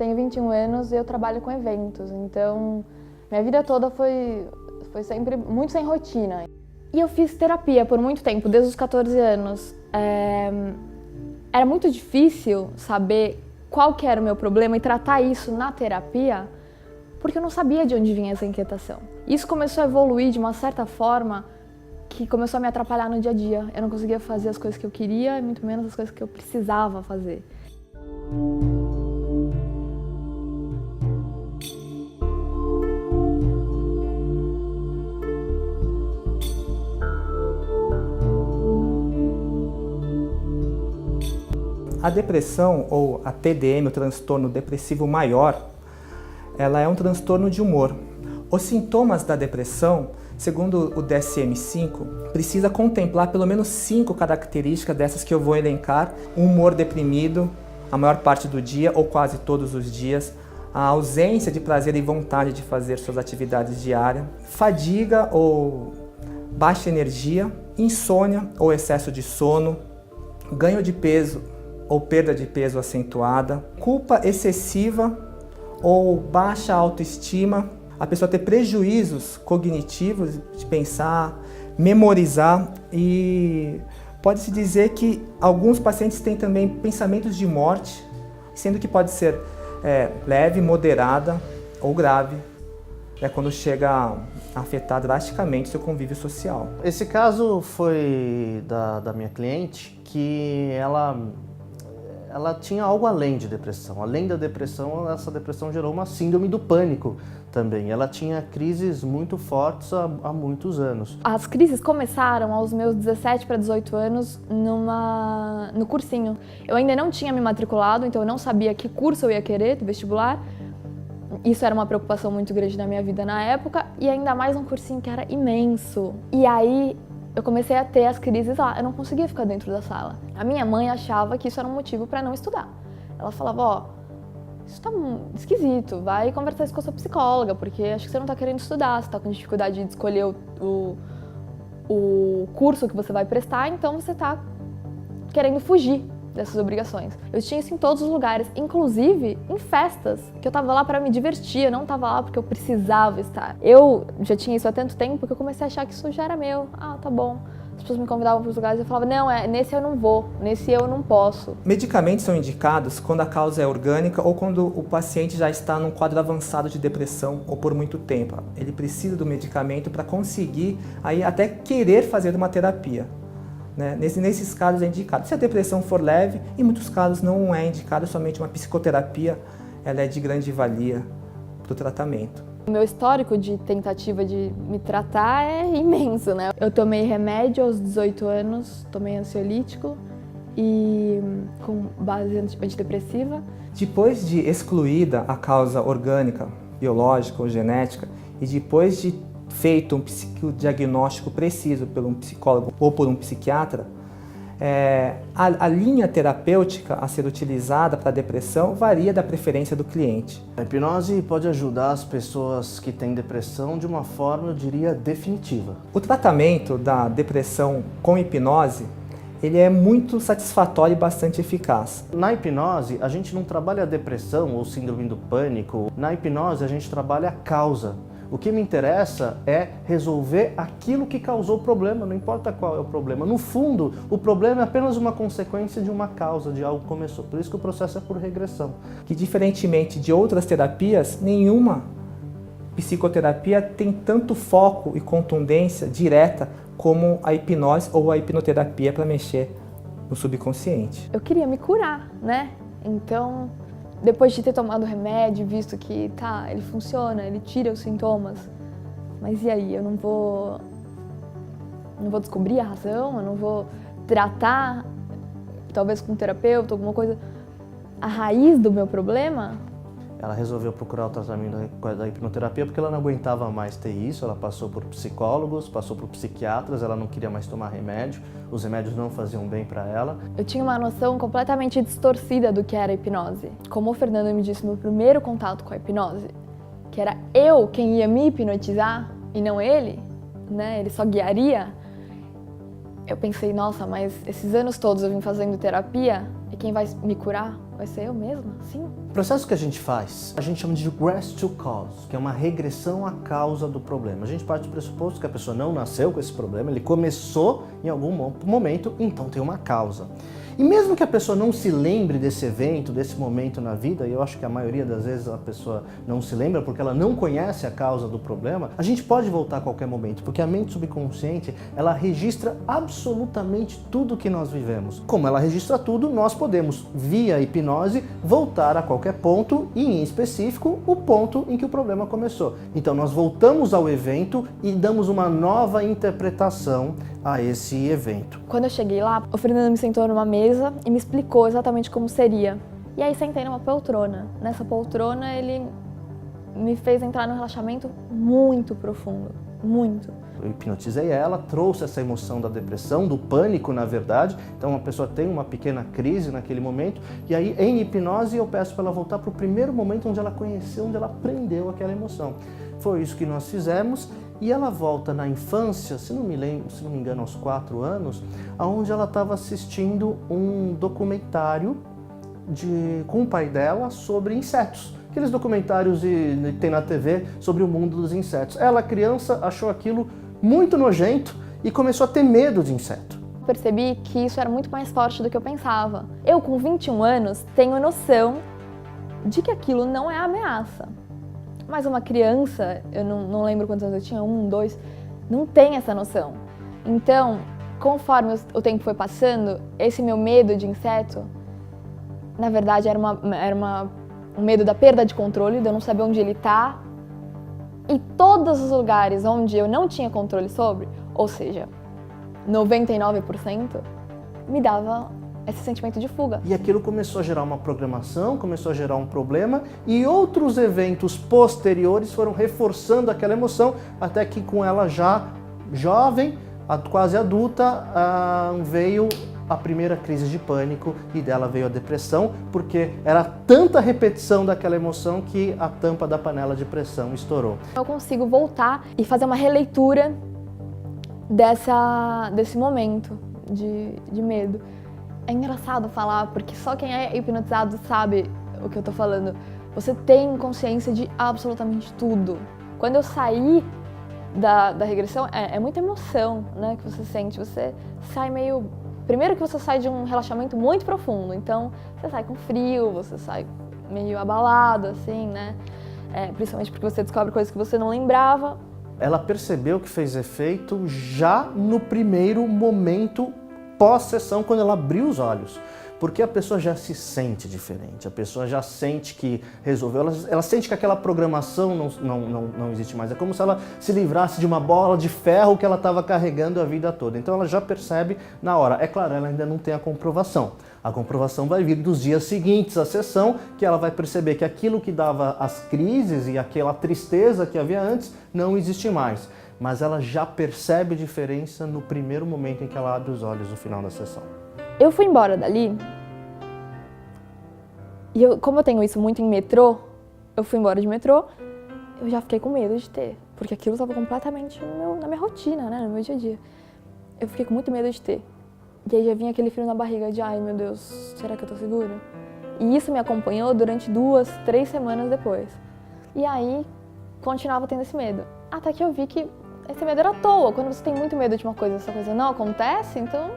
tenho 21 anos e eu trabalho com eventos, então minha vida toda foi sempre muito sem rotina. E eu fiz terapia por muito tempo, desde os 14 anos. Era muito difícil saber qual que era o meu problema e tratar isso na terapia, porque eu não sabia de onde vinha essa inquietação. Isso começou a evoluir de uma certa forma que começou a me atrapalhar no dia a dia. Eu não conseguia fazer as coisas que eu queria e muito menos as coisas que eu precisava fazer. A depressão, ou a TDM, o transtorno depressivo maior, ela é um transtorno de humor. Os sintomas da depressão, segundo o DSM-5, precisa contemplar pelo menos 5 características dessas que eu vou elencar. Um humor deprimido a maior parte do dia ou quase todos os dias, a ausência de prazer e vontade de fazer suas atividades diárias, fadiga ou baixa energia, insônia ou excesso de sono, ganho de peso ou perda de peso acentuada, culpa excessiva ou baixa autoestima, a pessoa ter prejuízos cognitivos de pensar, memorizar, e pode-se dizer que alguns pacientes têm também pensamentos de morte, sendo que pode ser leve, moderada ou grave, quando chega a afetar drasticamente seu convívio social. Esse caso foi da minha cliente, que ela tinha algo além de depressão. Além da depressão, essa depressão gerou uma síndrome do pânico também. Ela tinha crises muito fortes há muitos anos. As crises começaram aos meus 17 para 18 anos no cursinho. Eu ainda não tinha me matriculado, então eu não sabia que curso eu ia querer do vestibular. Isso era uma preocupação muito grande na minha vida na época, e ainda mais um cursinho que era imenso. E aí eu comecei a ter as crises lá, eu não conseguia ficar dentro da sala. A minha mãe achava que isso era um motivo para não estudar. Ela falava, ó, isso tá esquisito, vai conversar isso com a sua psicóloga, porque acho que você não tá querendo estudar, você tá com dificuldade de escolher o curso que você vai prestar, então você tá querendo fugir dessas obrigações. Eu tinha isso em todos os lugares, inclusive em festas, que eu tava lá para me divertir, eu não tava lá porque eu precisava estar. Eu já tinha isso há tanto tempo que eu comecei a achar que isso já era meu. Ah, tá bom. As pessoas me convidavam para os lugares e eu falava, não, nesse eu não vou, nesse eu não posso. Medicamentos são indicados quando a causa é orgânica ou quando o paciente já está num quadro avançado de depressão ou por muito tempo. Ele precisa do medicamento para conseguir aí até querer fazer uma terapia. Nesses casos é indicado. Se a depressão for leve, em muitos casos não é indicado, somente uma psicoterapia, ela é de grande valia para o tratamento. O meu histórico de tentativa de me tratar é imenso, né? Eu tomei remédio aos 18 anos, tomei ansiolítico e com base antidepressiva. Depois de excluída a causa orgânica, biológica ou genética, e depois de feito um psicodiagnóstico preciso por um psicólogo ou por um psiquiatra, a linha terapêutica a ser utilizada para a depressão varia da preferência do cliente. A hipnose pode ajudar as pessoas que têm depressão de uma forma, eu diria, definitiva. O tratamento da depressão com hipnose, ele é muito satisfatório e bastante eficaz. Na hipnose, a gente não trabalha a depressão ou síndrome do pânico. Na hipnose, a gente trabalha a causa. O que me interessa é resolver aquilo que causou o problema, não importa qual é o problema. No fundo, o problema é apenas uma consequência de uma causa, de algo que começou. Por isso que o processo é por regressão. Que, diferentemente de outras terapias, nenhuma psicoterapia tem tanto foco e contundência direta como a hipnose ou a hipnoterapia para mexer no subconsciente. Eu queria me curar, né? Então, depois de ter tomado o remédio, visto que ele funciona, ele tira os sintomas, mas e aí? Eu não vou descobrir a razão, eu não vou tratar, talvez com um terapeuta, alguma coisa, a raiz do meu problema? Ela resolveu procurar o tratamento da hipnoterapia porque ela não aguentava mais ter isso. Ela passou por psicólogos, passou por psiquiatras, ela não queria mais tomar remédio, os remédios não faziam bem para ela. Eu tinha uma noção completamente distorcida do que era a hipnose. Como o Fernando me disse no primeiro contato com a hipnose, que era eu quem ia me hipnotizar e não ele, né? Ele só guiaria. Eu pensei, nossa, mas esses anos todos eu vim fazendo terapia e quem vai me curar vai ser eu mesma? Sim. O processo que a gente faz, a gente chama de regress to cause, que é uma regressão à causa do problema. A gente parte do pressuposto que a pessoa não nasceu com esse problema, ele começou em algum momento, então tem uma causa. E mesmo que a pessoa não se lembre desse evento, desse momento na vida, e eu acho que a maioria das vezes a pessoa não se lembra porque ela não conhece a causa do problema, a gente pode voltar a qualquer momento, porque a mente subconsciente, ela registra absolutamente tudo que nós vivemos. Como ela registra tudo, nós podemos, via hipnose, voltar a qualquer ponto, e em específico, o ponto em que o problema começou. Então nós voltamos ao evento e damos uma nova interpretação a esse evento. Quando eu cheguei lá, o Fernando me sentou numa mesa e me explicou exatamente como seria. E aí sentei numa poltrona. Nessa poltrona ele me fez entrar num relaxamento muito profundo, muito. Eu hipnotizei ela, trouxe essa emoção da depressão, do pânico, na verdade. Então, a pessoa tem uma pequena crise naquele momento. E aí, em hipnose, eu peço para ela voltar para o primeiro momento onde ela conheceu, onde ela aprendeu aquela emoção. Foi isso que nós fizemos. E ela volta na infância, se não me engano, aos 4 anos, onde ela estava assistindo um documentário com o pai dela sobre insetos. Aqueles documentários que tem na TV sobre o mundo dos insetos. Ela, criança, achou aquilo muito nojento e começou a ter medo de inseto. Percebi que isso era muito mais forte do que eu pensava. Eu, com 21 anos, tenho noção de que aquilo não é ameaça. Mas uma criança, eu não lembro quantos anos eu tinha, 1, 2, não tem essa noção. Então, conforme o tempo foi passando, esse meu medo de inseto, na verdade, era um medo da perda de controle, de eu não saber onde ele está. E todos os lugares onde eu não tinha controle sobre, ou seja, 99%, me dava esse sentimento de fuga. E aquilo começou a gerar uma programação, começou a gerar um problema, e outros eventos posteriores foram reforçando aquela emoção, até que com ela já jovem, quase adulta, veio a primeira crise de pânico e dela veio a depressão, porque era tanta repetição daquela emoção que a tampa da panela de pressão estourou. Eu consigo voltar e fazer uma releitura desse momento de medo. É engraçado falar, porque só quem é hipnotizado sabe o que eu tô falando. Você tem consciência de absolutamente tudo. Quando eu saí da regressão, é muita emoção, né, que você sente. Você sai meio... Primeiro que você sai de um relaxamento muito profundo, então você sai com frio, você sai meio abalado, assim, né? Principalmente porque você descobre coisas que você não lembrava. Ela percebeu que fez efeito já no primeiro momento pós-sessão, quando ela abriu os olhos. Porque a pessoa já se sente diferente, a pessoa já sente que resolveu, ela sente que aquela programação não existe mais. É como se ela se livrasse de uma bola de ferro que ela estava carregando a vida toda. Então ela já percebe na hora. É claro, ela ainda não tem a comprovação. A comprovação vai vir dos dias seguintes à sessão, que ela vai perceber que aquilo que dava as crises e aquela tristeza que havia antes não existe mais. Mas ela já percebe diferença no primeiro momento em que ela abre os olhos no final da sessão. Eu fui embora dali, e como eu tenho isso muito em metrô, eu fui embora de metrô, eu já fiquei com medo de ter, porque aquilo estava completamente na minha rotina, né, no meu dia a dia. Eu fiquei com muito medo de ter. E aí já vinha aquele frio na barriga de, ai meu Deus, será que eu tô segura? E isso me acompanhou durante 2, 3 semanas depois. E aí, continuava tendo esse medo. Até que eu vi que esse medo era à toa. Quando você tem muito medo de uma coisa, essa coisa não acontece, então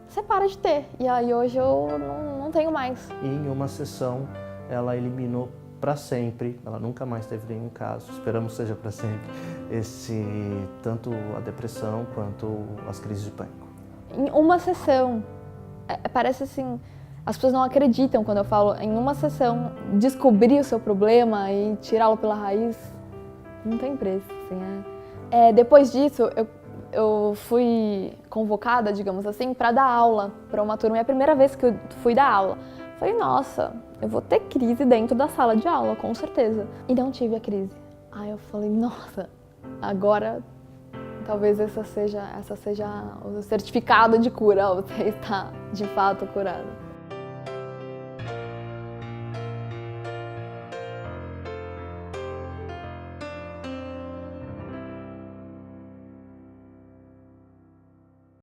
você para de ter. E aí hoje eu não tenho mais. E em uma sessão, ela eliminou para sempre, ela nunca mais teve nenhum caso, esperamos seja para sempre, tanto a depressão quanto as crises de pânico. Em uma sessão, parece assim, as pessoas não acreditam quando eu falo em uma sessão, descobrir o seu problema e tirá-lo pela raiz, não tem preço, assim, depois disso, eu fui convocada, digamos assim, para dar aula para uma turma. É a primeira vez que eu fui dar aula. Falei, nossa, eu vou ter crise dentro da sala de aula, com certeza. E não tive a crise. Aí eu falei, nossa, agora talvez essa seja o certificado de cura. Você está de fato curada.